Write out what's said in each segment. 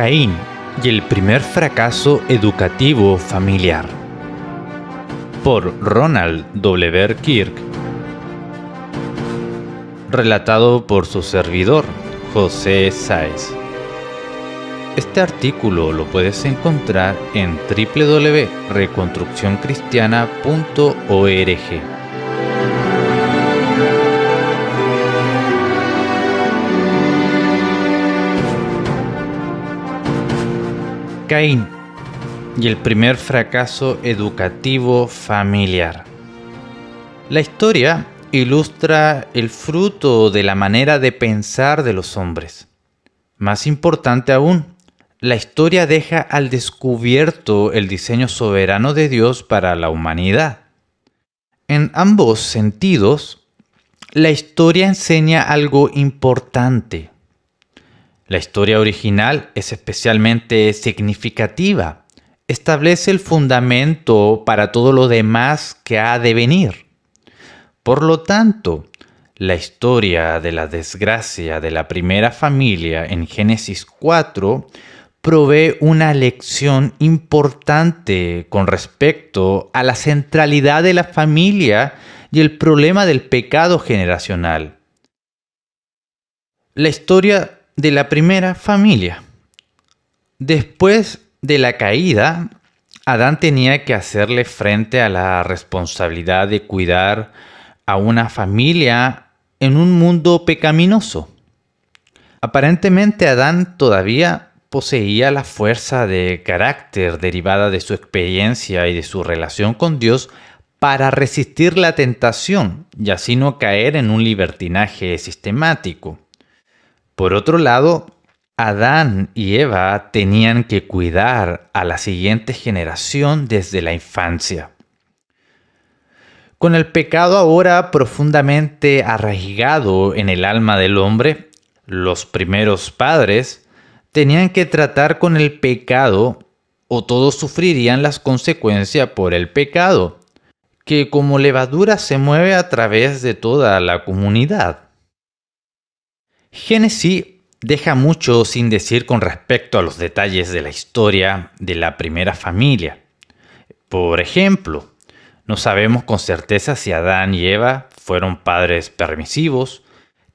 Caín y el primer fracaso educativo familiar. Por Ronald W. Kirk. Relatado por su servidor, José Sáez. Este artículo lo puedes encontrar en www.reconstruccioncristiana.org. Caín y el primer fracaso educativo familiar. La historia ilustra el fruto de la manera de pensar de los hombres. Más importante aún, la historia deja al descubierto el diseño soberano de Dios para la humanidad. En ambos sentidos, la historia enseña algo importante. La historia original es especialmente significativa. Establece el fundamento para todo lo demás que ha de venir. Por lo tanto, la historia de la desgracia de la primera familia en Génesis 4 provee una lección importante con respecto a la centralidad de la familia y el problema del pecado generacional. La historia de la primera familia. Después de la caída, Adán tenía que hacerle frente a la responsabilidad de cuidar a una familia en un mundo pecaminoso. Aparentemente Adán todavía poseía la fuerza de carácter derivada de su experiencia y de su relación con Dios para resistir la tentación y así no caer en un libertinaje sistemático. Por otro lado, Adán y Eva tenían que cuidar a la siguiente generación desde la infancia. Con el pecado ahora profundamente arraigado en el alma del hombre, los primeros padres tenían que tratar con el pecado o todos sufrirían las consecuencias por el pecado, que como levadura se mueve a través de toda la comunidad. Génesis deja mucho sin decir con respecto a los detalles de la historia de la primera familia. Por ejemplo, no sabemos con certeza si Adán y Eva fueron padres permisivos,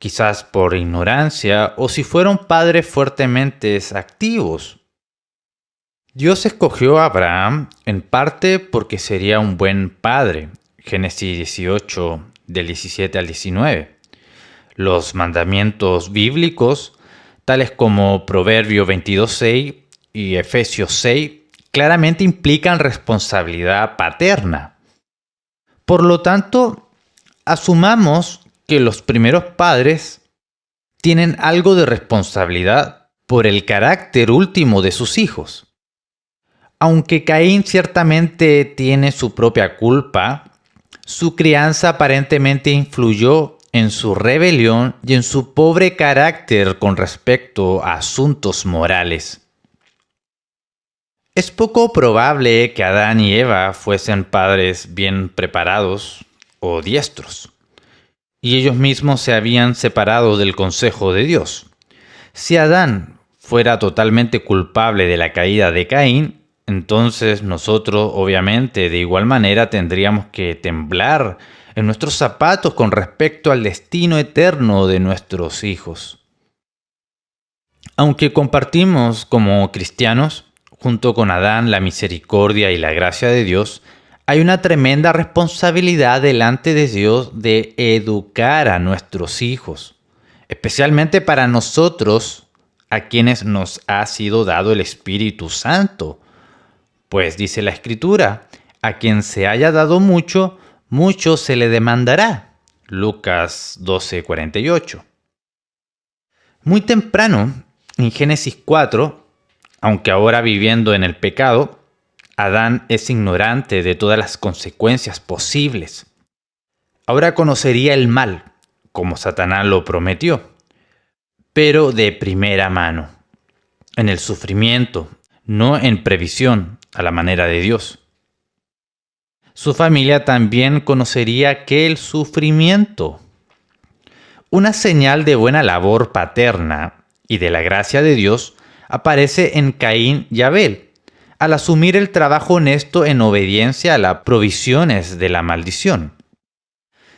quizás por ignorancia, o si fueron padres fuertemente activos. Dios escogió a Abraham en parte porque sería un buen padre, Génesis 18, del 17 al 19. Los mandamientos bíblicos, tales como Proverbio 22:6 y Efesios 6, claramente implican responsabilidad paterna. Por lo tanto, asumamos que los primeros padres tienen algo de responsabilidad por el carácter último de sus hijos. Aunque Caín ciertamente tiene su propia culpa, su crianza aparentemente influyó en su rebelión y en su pobre carácter con respecto a asuntos morales. Es poco probable que Adán y Eva fuesen padres bien preparados o diestros, y ellos mismos se habían separado del consejo de Dios. Si Adán fuera totalmente culpable de la caída de Caín, entonces nosotros obviamente de igual manera tendríamos que temblar en nuestros zapatos con respecto al destino eterno de nuestros hijos. Aunque compartimos como cristianos, junto con Adán, la misericordia y la gracia de Dios, hay una tremenda responsabilidad delante de Dios de educar a nuestros hijos, especialmente para nosotros, a quienes nos ha sido dado el Espíritu Santo. Pues dice la Escritura, a quien se haya dado mucho, mucho se le demandará. Lucas 12:48. Muy temprano, en Génesis 4, aunque ahora viviendo en el pecado, Adán es ignorante de todas las consecuencias posibles. Ahora conocería el mal, como Satanás lo prometió, pero de primera mano, en el sufrimiento, no en previsión, a la manera de Dios. Su familia también conocería aquel sufrimiento. Una señal de buena labor paterna y de la gracia de Dios aparece en Caín y Abel, al asumir el trabajo honesto en obediencia a las provisiones de la maldición.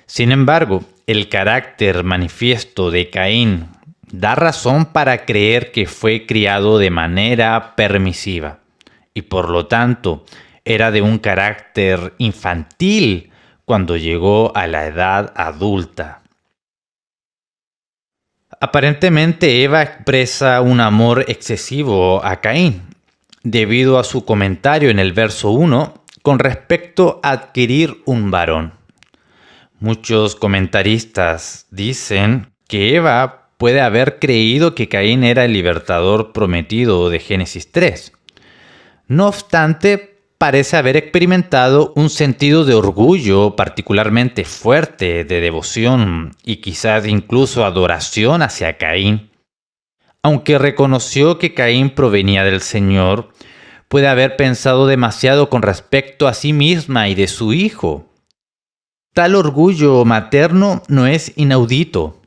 Sin embargo, el carácter manifiesto de Caín da razón para creer que fue criado de manera permisiva y por lo tanto era de un carácter infantil cuando llegó a la edad adulta. Aparentemente Eva expresa un amor excesivo a Caín, debido a su comentario en el verso 1 con respecto a adquirir un varón. Muchos comentaristas dicen que Eva puede haber creído que Caín era el libertador prometido de Génesis 3. No obstante, parece haber experimentado un sentido de orgullo particularmente fuerte, de devoción y quizás incluso adoración hacia Caín. Aunque reconoció que Caín provenía del Señor, puede haber pensado demasiado con respecto a sí misma y de su hijo. Tal orgullo materno no es inaudito.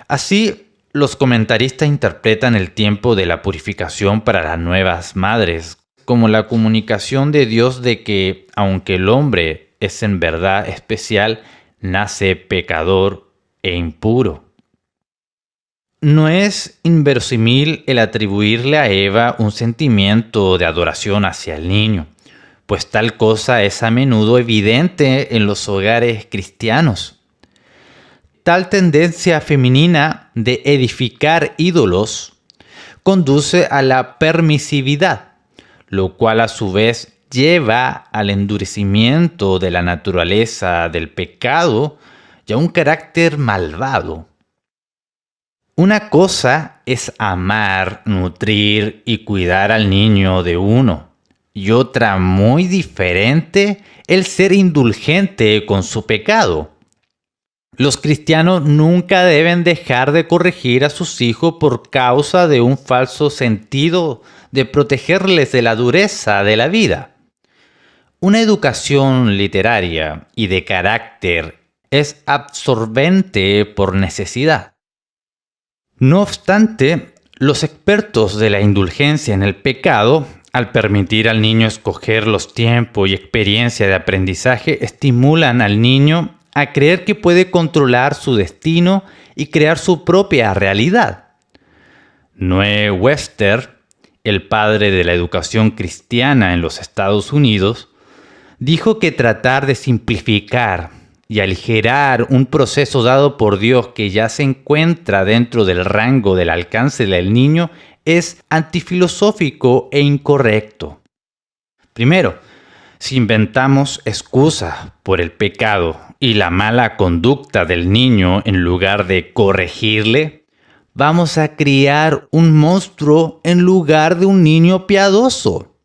Así, los comentaristas interpretan el tiempo de la purificación para las nuevas madres como la comunicación de Dios de que, aunque el hombre es en verdad especial, nace pecador e impuro. No es inverosímil el atribuirle a Eva un sentimiento de adoración hacia el niño, pues tal cosa es a menudo evidente en los hogares cristianos. Tal tendencia femenina de edificar ídolos conduce a la permisividad, lo cual a su vez lleva al endurecimiento de la naturaleza del pecado y a un carácter malvado. Una cosa es amar, nutrir y cuidar al niño de uno, y otra muy diferente el ser indulgente con su pecado. Los cristianos nunca deben dejar de corregir a sus hijos por causa de un falso sentido de protegerles de la dureza de la vida. Una educación literaria y de carácter es absorbente por necesidad. No obstante, los expertos de la indulgencia en el pecado, al permitir al niño escoger los tiempos y experiencia de aprendizaje, estimulan al niño a creer que puede controlar su destino y crear su propia realidad. Noé Webster, el padre de la educación cristiana en los Estados Unidos, dijo que tratar de simplificar y aligerar un proceso dado por Dios que ya se encuentra dentro del rango del alcance del niño es antifilosófico e incorrecto. Primero, si inventamos excusas por el pecado y la mala conducta del niño en lugar de corregirle, vamos a criar un monstruo en lugar de un niño piadoso.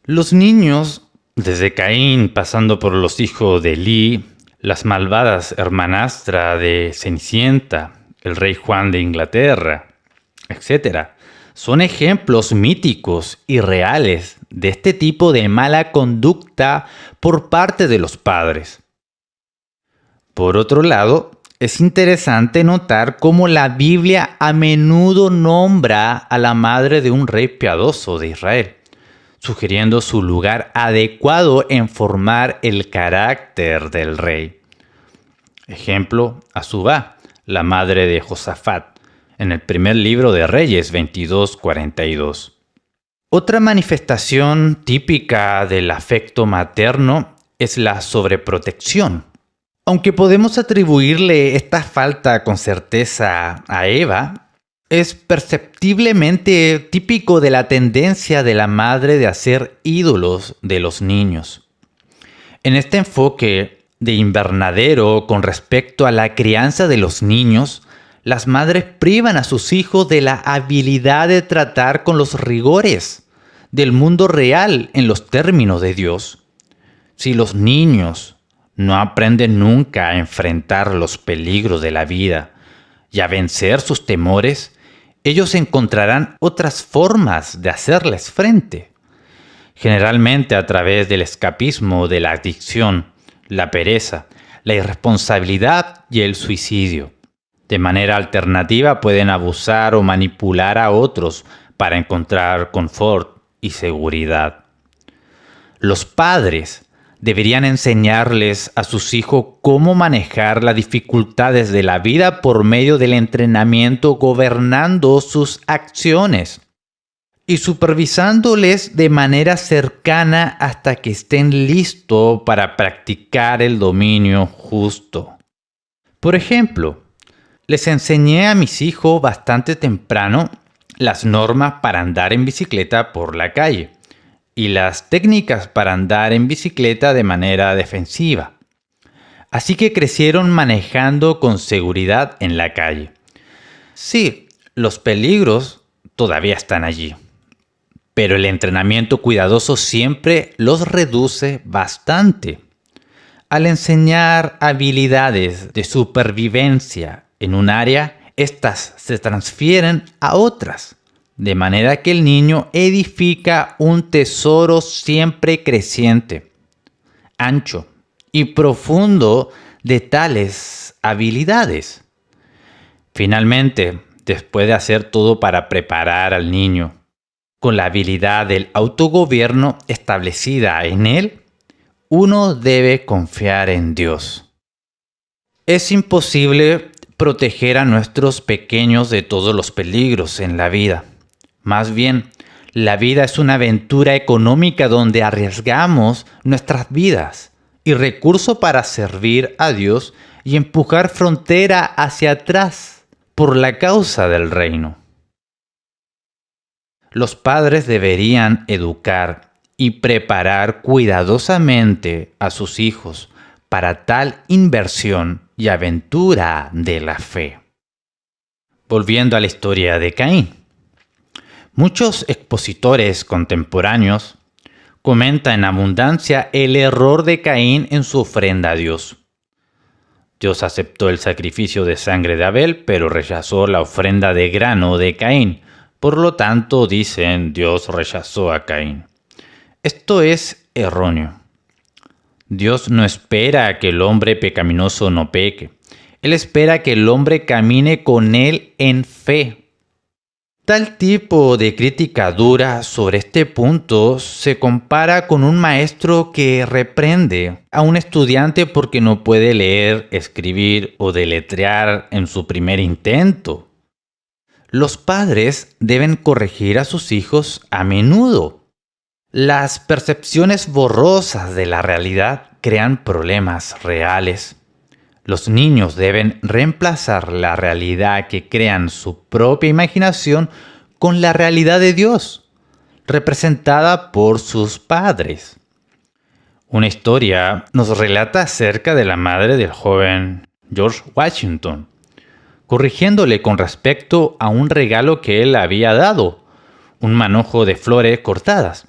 Los niños, desde Caín pasando por los hijos de Elí, las malvadas hermanastras de Cenicienta, el rey Juan de Inglaterra, etc., son ejemplos míticos y reales de este tipo de mala conducta por parte de los padres. Por otro lado, es interesante notar cómo la Biblia a menudo nombra a la madre de un rey piadoso de Israel, sugiriendo su lugar adecuado en formar el carácter del rey. Ejemplo, Azubá, la madre de Josafat, en el primer libro de Reyes 22:42. Otra manifestación típica del afecto materno es la sobreprotección. Aunque podemos atribuirle esta falta con certeza a Eva, es perceptiblemente típico de la tendencia de la madre de hacer ídolos de los niños. En este enfoque de invernadero con respecto a la crianza de los niños, las madres privan a sus hijos de la habilidad de tratar con los rigores del mundo real en los términos de Dios. Si los niños no aprenden nunca a enfrentar los peligros de la vida y a vencer sus temores, ellos encontrarán otras formas de hacerles frente, generalmente a través del escapismo de la adicción, la pereza, la irresponsabilidad y el suicidio. De manera alternativa pueden abusar o manipular a otros para encontrar confort y seguridad. Los padres deberían enseñarles a sus hijos cómo manejar las dificultades de la vida por medio del entrenamiento, gobernando sus acciones y supervisándoles de manera cercana hasta que estén listos para practicar el dominio justo. Por ejemplo, les enseñé a mis hijos bastante temprano las normas para andar en bicicleta por la calle y las técnicas para andar en bicicleta de manera defensiva. Así que crecieron manejando con seguridad en la calle. Sí, los peligros todavía están allí, pero el entrenamiento cuidadoso siempre los reduce bastante. Al enseñar habilidades de supervivencia en un área, estas se transfieren a otras, de manera que el niño edifica un tesoro siempre creciente, ancho y profundo de tales habilidades. Finalmente, después de hacer todo para preparar al niño, con la habilidad del autogobierno establecida en él, uno debe confiar en Dios. Es imposible proteger a nuestros pequeños de todos los peligros en la vida. Más bien, la vida es una aventura económica donde arriesgamos nuestras vidas y recursos para servir a Dios y empujar frontera hacia atrás por la causa del reino. Los padres deberían educar y preparar cuidadosamente a sus hijos para tal inversión y aventura de la fe. Volviendo a la historia de Caín. Muchos expositores contemporáneos comentan en abundancia el error de Caín en su ofrenda a Dios. Dios aceptó el sacrificio de sangre de Abel, pero rechazó la ofrenda de grano de Caín. Por lo tanto, dicen, Dios rechazó a Caín. Esto es erróneo. Dios no espera que el hombre pecaminoso no peque. Él espera que el hombre camine con él en fe. Tal tipo de crítica dura sobre este punto se compara con un maestro que reprende a un estudiante porque no puede leer, escribir o deletrear en su primer intento. Los padres deben corregir a sus hijos a menudo. Las percepciones borrosas de la realidad crean problemas reales. Los niños deben reemplazar la realidad que crean su propia imaginación con la realidad de Dios, representada por sus padres. Una historia nos relata acerca de la madre del joven George Washington, corrigiéndole con respecto a un regalo que él había dado, un manojo de flores cortadas.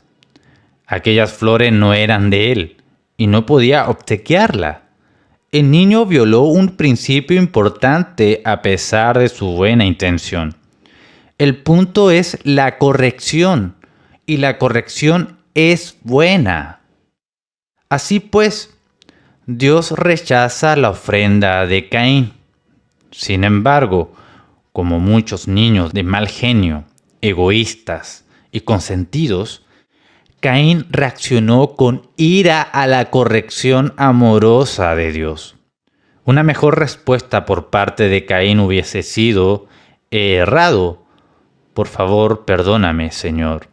Aquellas flores no eran de él y no podía obsequiarla. El niño violó un principio importante a pesar de su buena intención. El punto es la corrección, y la corrección es buena. Así pues, Dios rechaza la ofrenda de Caín. Sin embargo, como muchos niños de mal genio, egoístas y consentidos, Caín reaccionó con ira a la corrección amorosa de Dios. Una mejor respuesta por parte de Caín hubiese sido: he errado. Por favor, perdóname, Señor.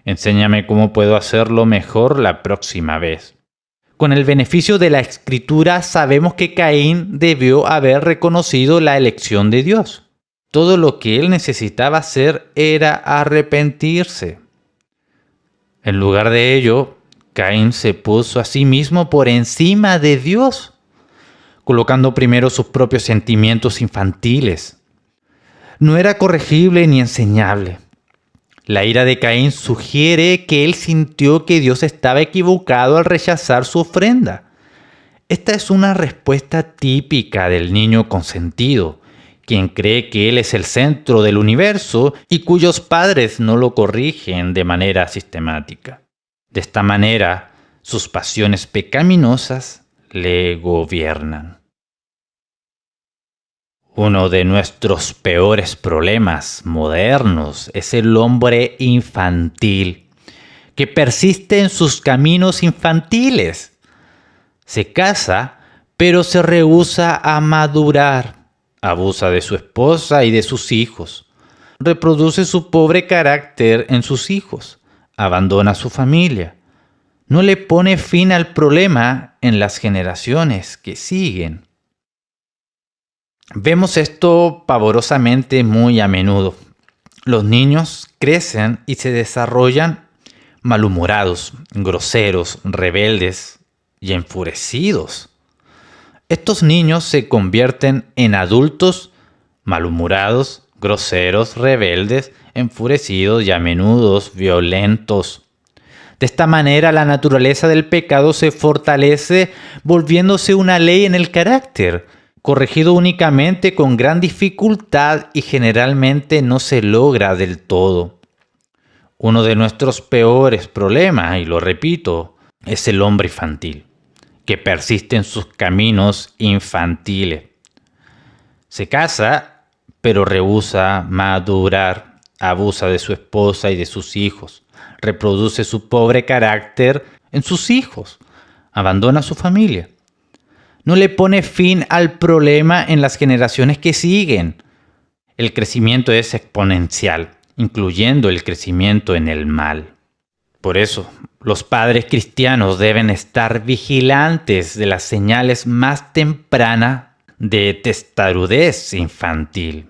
Enséñame cómo puedo hacerlo mejor la próxima vez. Con el beneficio de la Escritura sabemos que Caín debió haber reconocido la elección de Dios. Todo lo que él necesitaba hacer era arrepentirse. En lugar de ello, Caín se puso a sí mismo por encima de Dios, colocando primero sus propios sentimientos infantiles. No era corregible ni enseñable. La ira de Caín sugiere que él sintió que Dios estaba equivocado al rechazar su ofrenda. Esta es una respuesta típica del niño consentido, quien cree que él es el centro del universo y cuyos padres no lo corrigen de manera sistemática. De esta manera, sus pasiones pecaminosas le gobiernan. Uno de nuestros peores problemas modernos es el hombre infantil, que persiste en sus caminos infantiles. Se casa, pero se rehúsa a madurar. Abusa de su esposa y de sus hijos. Reproduce su pobre carácter en sus hijos. Abandona a su familia. No le pone fin al problema en las generaciones que siguen. Vemos esto pavorosamente muy a menudo. Los niños crecen y se desarrollan malhumorados, groseros, rebeldes y enfurecidos. Estos niños se convierten en adultos malhumorados, groseros, rebeldes, enfurecidos y a menudo violentos. De esta manera, la naturaleza del pecado se fortalece, volviéndose una ley en el carácter, corregido únicamente con gran dificultad y generalmente no se logra del todo. Uno de nuestros peores problemas, y lo repito, es el hombre infantil, que persiste en sus caminos infantiles. Se casa, pero rehúsa madurar, abusa de su esposa y de sus hijos, reproduce su pobre carácter en sus hijos, abandona a su familia. No le pone fin al problema en las generaciones que siguen. El crecimiento es exponencial, incluyendo el crecimiento en el mal. Por eso, los padres cristianos deben estar vigilantes de las señales más tempranas de testarudez infantil.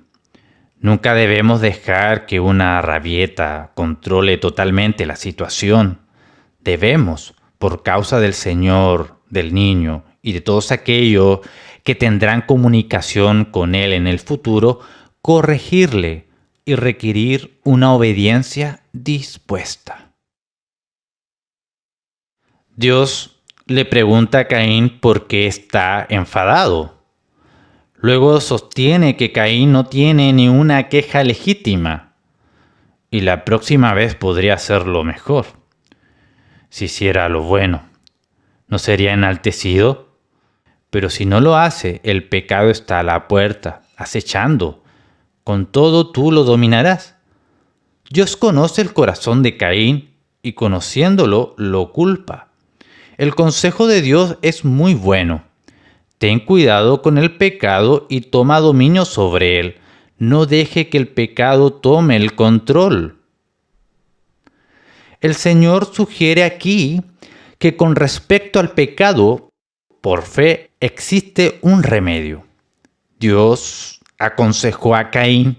Nunca debemos dejar que una rabieta controle totalmente la situación. Debemos, por causa del Señor, del niño y de todos aquellos que tendrán comunicación con él en el futuro, corregirle y requerir una obediencia dispuesta. Dios le pregunta a Caín por qué está enfadado. Luego sostiene que Caín no tiene ni una queja legítima y la próxima vez podría hacerlo mejor. Si hiciera lo bueno, ¿no sería enaltecido? Pero si no lo hace, el pecado está a la puerta, acechando. Con todo tú lo dominarás. Dios conoce el corazón de Caín y conociéndolo lo culpa. El consejo de Dios es muy bueno. Ten cuidado con el pecado y toma dominio sobre él. No deje que el pecado tome el control. El Señor sugiere aquí que con respecto al pecado, por fe existe un remedio. Dios aconsejó a Caín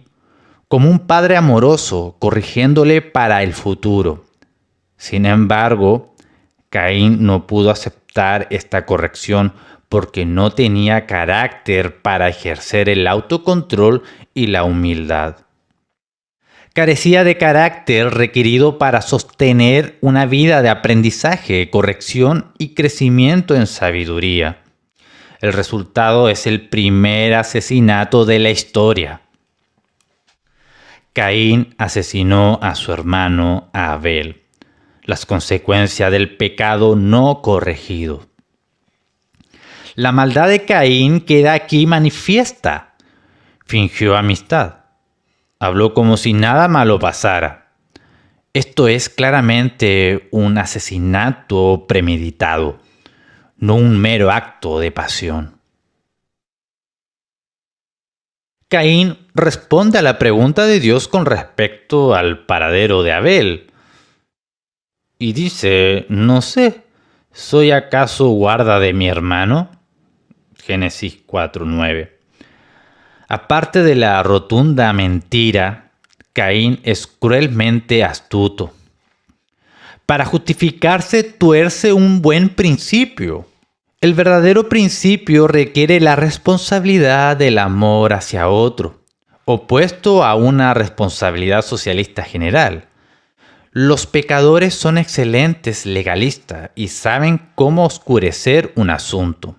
como un padre amoroso, corrigiéndole para el futuro. Sin embargo, Caín no pudo aceptar esta corrección porque no tenía carácter para ejercer el autocontrol y la humildad. Carecía de carácter requerido para sostener una vida de aprendizaje, corrección y crecimiento en sabiduría. El resultado es el primer asesinato de la historia. Caín asesinó a su hermano Abel. Las consecuencias del pecado no corregido. La maldad de Caín queda aquí manifiesta. Fingió amistad. Habló como si nada malo pasara. Esto es claramente un asesinato premeditado, no un mero acto de pasión. Caín responde a la pregunta de Dios con respecto al paradero de Abel. Y dice, no sé, ¿soy acaso guarda de mi hermano? Génesis 4:9. Aparte de la rotunda mentira, Caín es cruelmente astuto. Para justificarse tuerce un buen principio. El verdadero principio requiere la responsabilidad del amor hacia otro, opuesto a una responsabilidad socialista general. Los pecadores son excelentes legalistas y saben cómo oscurecer un asunto.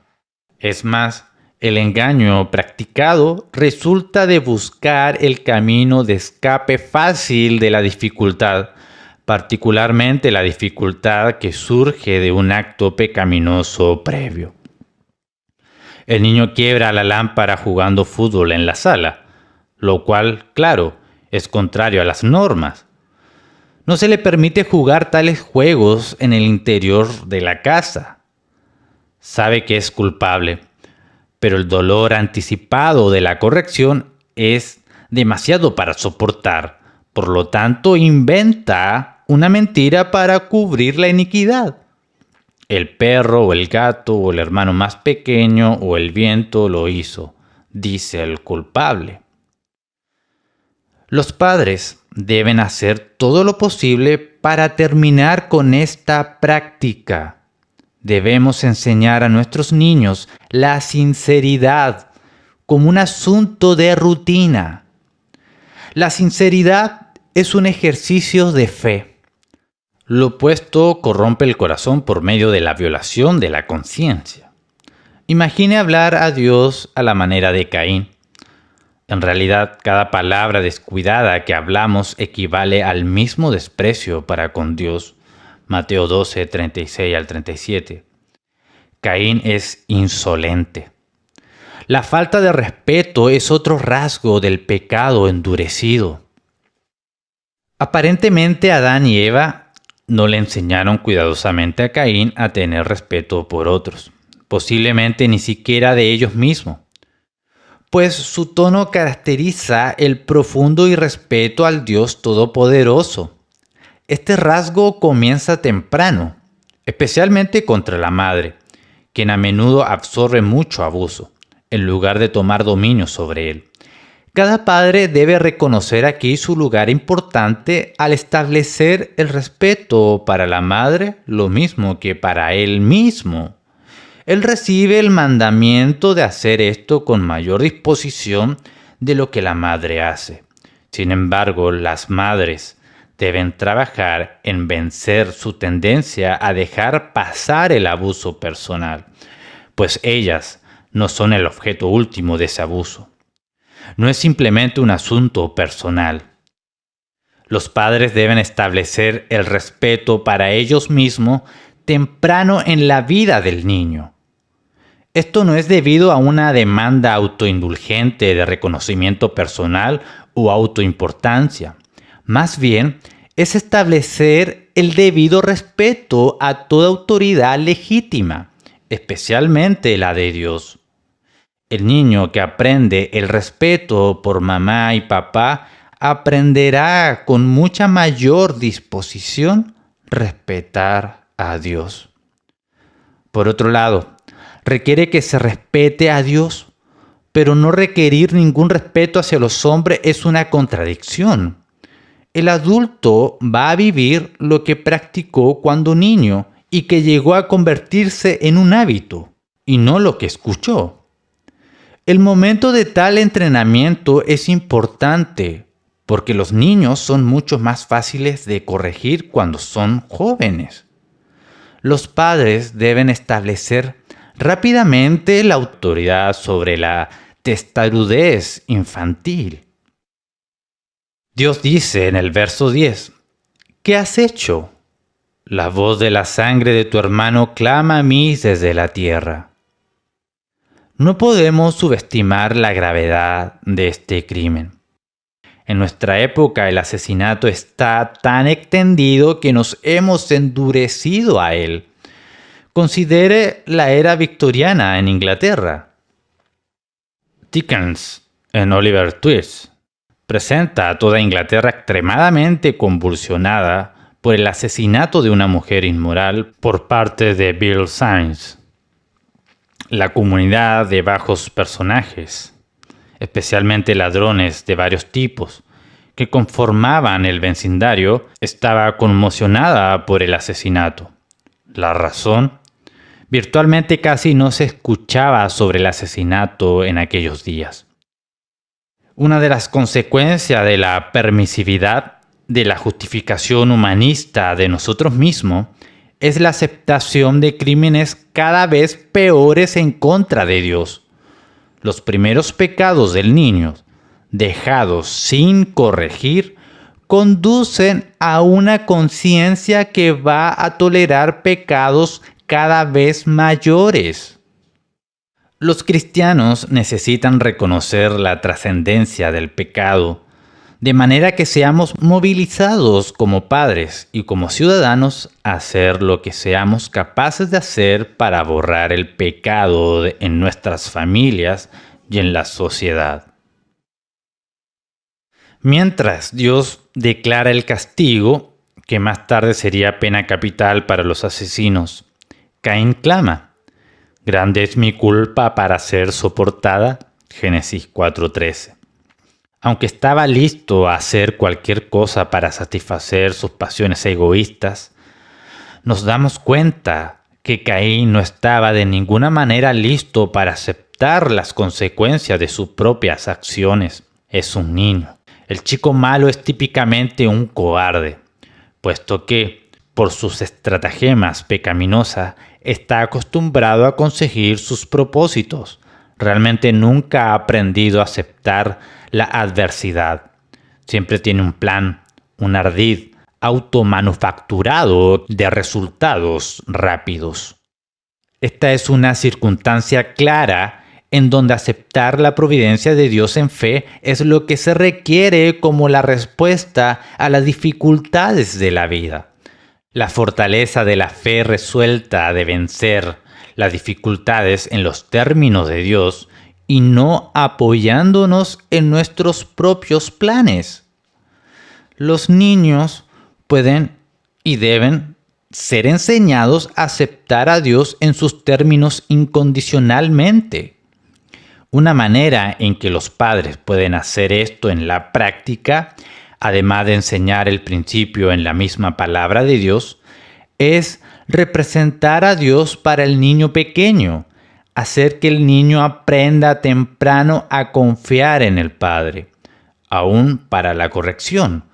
Es más, el engaño practicado resulta de buscar el camino de escape fácil de la dificultad, particularmente la dificultad que surge de un acto pecaminoso previo. El niño quiebra la lámpara jugando fútbol en la sala, lo cual, claro, es contrario a las normas. No se le permite jugar tales juegos en el interior de la casa. Sabe que es culpable, pero el dolor anticipado de la corrección es demasiado para soportar. Por lo tanto, inventa una mentira para cubrir la iniquidad. El perro o el gato o el hermano más pequeño o el viento lo hizo, dice el culpable. Los padres deben hacer todo lo posible para terminar con esta práctica. Debemos enseñar a nuestros niños la sinceridad como un asunto de rutina. La sinceridad es un ejercicio de fe. Lo opuesto corrompe el corazón por medio de la violación de la conciencia. Imagine hablar a Dios a la manera de Caín. En realidad, cada palabra descuidada que hablamos equivale al mismo desprecio para con Dios. Mateo 12, 36 al 37. Caín es insolente. La falta de respeto es otro rasgo del pecado endurecido. Aparentemente Adán y Eva no le enseñaron cuidadosamente a Caín a tener respeto por otros, posiblemente ni siquiera de ellos mismos, pues su tono caracteriza el profundo irrespeto al Dios Todopoderoso. Este rasgo comienza temprano, especialmente contra la madre, quien a menudo absorbe mucho abuso, en lugar de tomar dominio sobre él. Cada padre debe reconocer aquí su lugar importante al establecer el respeto para la madre, lo mismo que para él mismo. Él recibe el mandamiento de hacer esto con mayor disposición de lo que la madre hace. Sin embargo, las madres deben trabajar en vencer su tendencia a dejar pasar el abuso personal, pues ellas no son el objeto último de ese abuso. No es simplemente un asunto personal. Los padres deben establecer el respeto para ellos mismos temprano en la vida del niño. Esto no es debido a una demanda autoindulgente de reconocimiento personal o autoimportancia. Más bien, es establecer el debido respeto a toda autoridad legítima, especialmente la de Dios. El niño que aprende el respeto por mamá y papá aprenderá con mucha mayor disposición respetar a Dios. Por otro lado, requiere que se respete a Dios, pero no requerir ningún respeto hacia los hombres es una contradicción. El adulto va a vivir lo que practicó cuando niño y que llegó a convertirse en un hábito, y no lo que escuchó. El momento de tal entrenamiento es importante porque los niños son mucho más fáciles de corregir cuando son jóvenes. Los padres deben establecer rápidamente la autoridad sobre la testarudez infantil. Dios dice en el verso 10, ¿qué has hecho? La voz de la sangre de tu hermano clama a mí desde la tierra. No podemos subestimar la gravedad de este crimen. En nuestra época el asesinato está tan extendido que nos hemos endurecido a él. Considere la era victoriana en Inglaterra. Dickens, en Oliver Twist, presenta a toda Inglaterra extremadamente convulsionada por el asesinato de una mujer inmoral por parte de Bill Sainz. La comunidad de bajos personajes, especialmente ladrones de varios tipos, que conformaban el vecindario, estaba conmocionada por el asesinato. La razón, virtualmente casi no se escuchaba sobre el asesinato en aquellos días. Una de las consecuencias de la permisividad, de la justificación humanista de nosotros mismos, es la aceptación de crímenes cada vez peores en contra de Dios. Los primeros pecados del niño, dejados sin corregir, conducen a una conciencia que va a tolerar pecados cada vez mayores. Los cristianos necesitan reconocer la trascendencia del pecado, de manera que seamos movilizados como padres y como ciudadanos a hacer lo que seamos capaces de hacer para borrar el pecado en nuestras familias y en la sociedad. Mientras Dios declara el castigo, que más tarde sería pena capital para los asesinos, Caín clama: «Grande es mi culpa para ser soportada». Génesis 4:13. Aunque estaba listo a hacer cualquier cosa para satisfacer sus pasiones egoístas, nos damos cuenta que Caín no estaba de ninguna manera listo para aceptar las consecuencias de sus propias acciones. Es un niño. El chico malo es típicamente un cobarde, puesto que, por sus estratagemas pecaminosas, está acostumbrado a conseguir sus propósitos. Realmente nunca ha aprendido a aceptar la adversidad. Siempre tiene un plan, un ardid automanufacturado de resultados rápidos. Esta es una circunstancia clara en donde aceptar la providencia de Dios en fe es lo que se requiere como la respuesta a las dificultades de la vida. La fortaleza de la fe resuelta de vencer las dificultades en los términos de Dios y no apoyándonos en nuestros propios planes. Los niños pueden y deben ser enseñados a aceptar a Dios en sus términos incondicionalmente. Una manera en que los padres pueden hacer esto en la práctica, además de enseñar el principio en la misma palabra de Dios, es representar a Dios para el niño pequeño, hacer que el niño aprenda temprano a confiar en el Padre, aún para la corrección,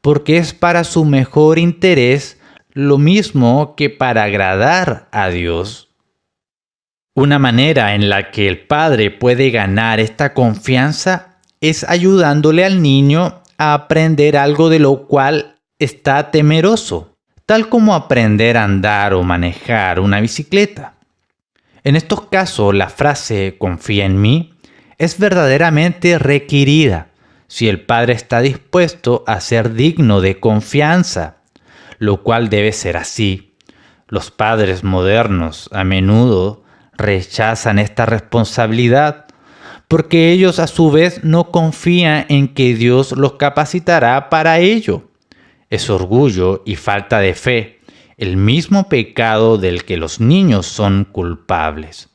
porque es para su mejor interés lo mismo que para agradar a Dios. Una manera en la que el padre puede ganar esta confianza es ayudándole al niño a aprender algo de lo cual está temeroso, tal como aprender a andar o manejar una bicicleta. En estos casos, la frase «confía en mí» es verdaderamente requerida si el padre está dispuesto a ser digno de confianza, lo cual debe ser así. Los padres modernos a menudo rechazan esta responsabilidad porque ellos a su vez no confían en que Dios los capacitará para ello. Es orgullo y falta de fe, el mismo pecado del que los niños son culpables.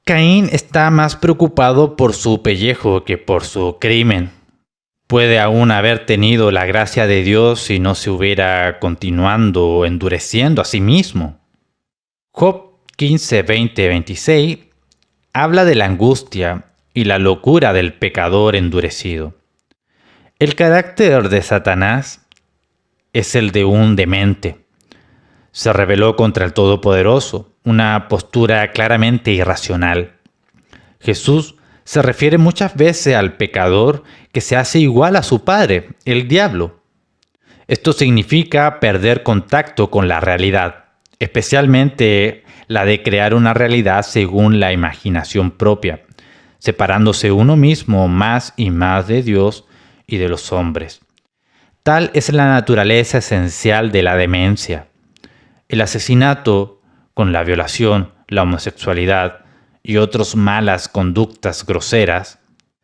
Caín está más preocupado por su pellejo que por su crimen. Puede aún haber tenido la gracia de Dios si no se hubiera continuando endureciendo a sí mismo. Job 15, 20, 26 habla de la angustia y la locura del pecador endurecido. El carácter de Satanás es el de un demente. Se rebeló contra el Todopoderoso, una postura claramente irracional. Jesús se refiere muchas veces al pecador que se hace igual a su padre, el diablo. Esto significa perder contacto con la realidad, especialmente la de crear una realidad según la imaginación propia, separándose uno mismo más y más de Dios y de los hombres. Tal es la naturaleza esencial de la demencia. El asesinato, con la violación, la homosexualidad y otras malas conductas groseras,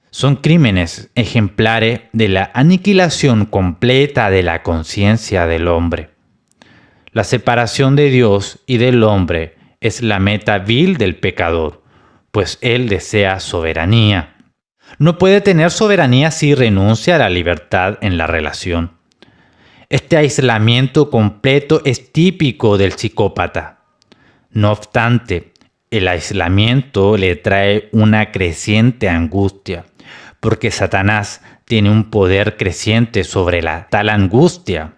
son crímenes ejemplares de la aniquilación completa de la conciencia del hombre. La separación de Dios y del hombre es la meta vil del pecador, pues él desea soberanía. No puede tener soberanía si renuncia a la libertad en la relación. Este aislamiento completo es típico del psicópata. No obstante, el aislamiento le trae una creciente angustia, porque Satanás tiene un poder creciente sobre tal angustia.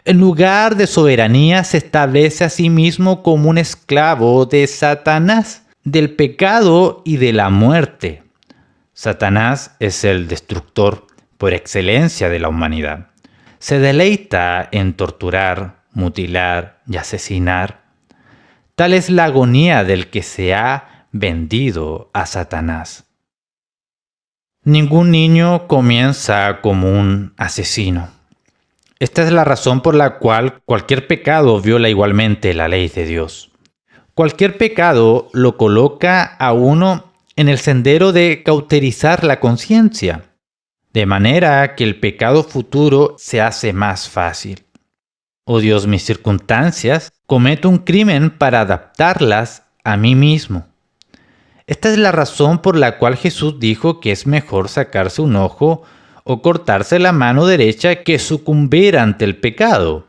En lugar de soberanía, se establece a sí mismo como un esclavo de Satanás, del pecado y de la muerte. Satanás es el destructor por excelencia de la humanidad. Se deleita en torturar, mutilar y asesinar. Tal es la agonía del que se ha vendido a Satanás. Ningún niño comienza como un asesino. Esta es la razón por la cual cualquier pecado viola igualmente la ley de Dios. Cualquier pecado lo coloca a uno en el sendero de cauterizar la conciencia, de manera que el pecado futuro se hace más fácil. Oh Dios, mis circunstancias, cometo un crimen para adaptarlas a mí mismo. Esta es la razón por la cual Jesús dijo que es mejor sacarse un ojo o cortarse la mano derecha que sucumbir ante el pecado.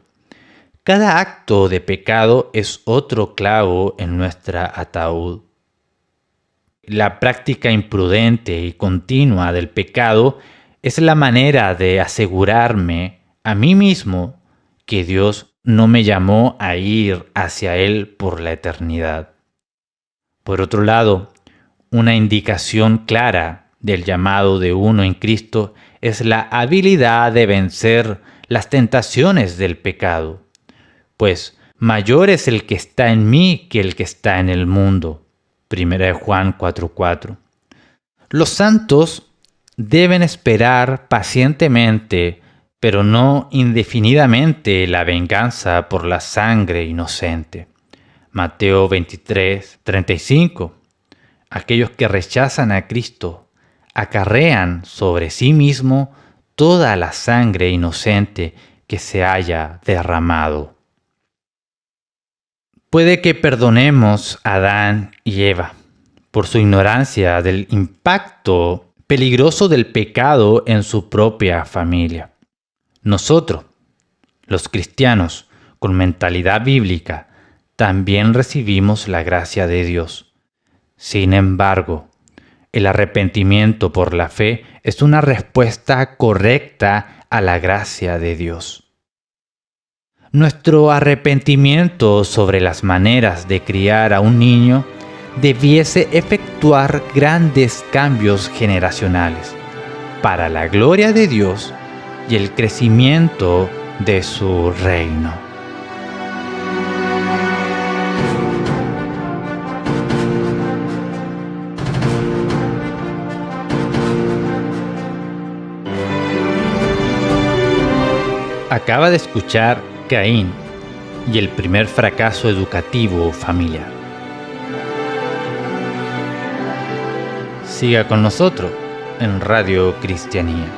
Cada acto de pecado es otro clavo en nuestra ataúd. La práctica imprudente y continua del pecado es la manera de asegurarme a mí mismo que Dios no me llamó a ir hacia Él por la eternidad. Por otro lado, una indicación clara del llamado de uno en Cristo es la habilidad de vencer las tentaciones del pecado, pues mayor es el que está en mí que el que está en el mundo. 1 Juan 4:4. Los santos deben esperar pacientemente, pero no indefinidamente, la venganza por la sangre inocente. Mateo 23:35. Aquellos que rechazan a Cristo acarrean sobre sí mismo toda la sangre inocente que se haya derramado. Puede que perdonemos a Adán y Eva por su ignorancia del impacto peligroso del pecado en su propia familia. Nosotros, los cristianos con mentalidad bíblica, también recibimos la gracia de Dios. Sin embargo, el arrepentimiento por la fe es una respuesta correcta a la gracia de Dios. Nuestro arrepentimiento sobre las maneras de criar a un niño debiese efectuar grandes cambios generacionales para la gloria de Dios y el crecimiento de su reino. Acaba de escuchar Caín y el primer fracaso educativo familiar. Siga con nosotros en Radio Cristianía.